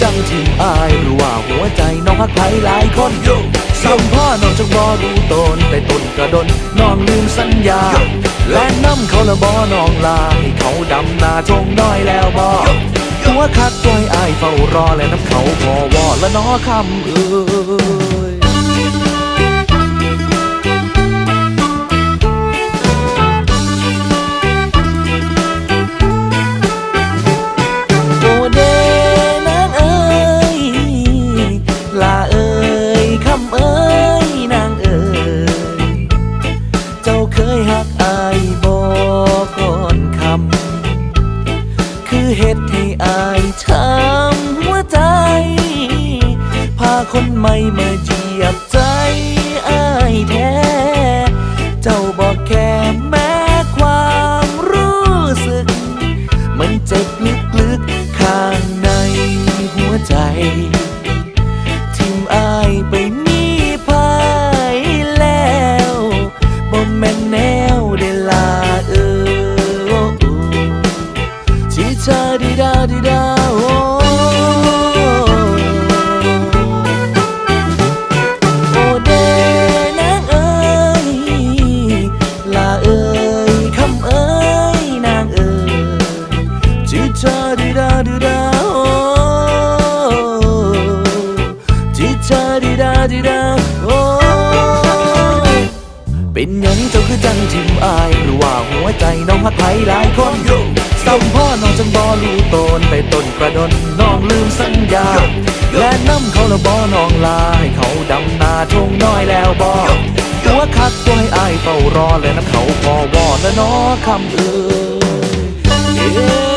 จังทิมอายหรือว่าหัวใจน้องหักไผหลายคนสัมพ่อน้องจังบ่รู้ตนแต่ตนกระดนน้องลืมสัญญาและน้ำเขาละบ่น้องลาให้เขาดำนาทงน้อยแล้วบ่หัวคักตัวให้อายเฝ้ารอและน้ำเขาพอวอและน้อคำเอ้ยเฮ็ดให้อายช้ำหัวใจพาคนใหม่มาเหยียบใจอายแท้เจ้าบอกแค่แม้ความรู้สึกมันเจ็บลึกๆข้างในหัวใจทิมอายไปมีภัยแล้วบ่แม่นแนวได้ลาชาดิดาดิดาโอ้โอเดนางเอ๋ยลาเอ๋ยคำเอ๋ยนางเอ๋ยจิชาดิดาดิดาโอ้จิชาดิดาดิดาโอ้เป็นหยังเจ้าคือจังทิมอายหรือว่าหัวใจน้องหักไผหลายคนสัมพ่อน้องจังบ่รู้ตนแต่ตนกระดนน้องลืมสัญญาและน้ำเขาละบ่น้องลาให้เขาดำนาทงน้อยแล้วบ่หัวคักตัวให้อายเฝ้ารอและน้ำเขาพอวอและน้อคำเอ่ย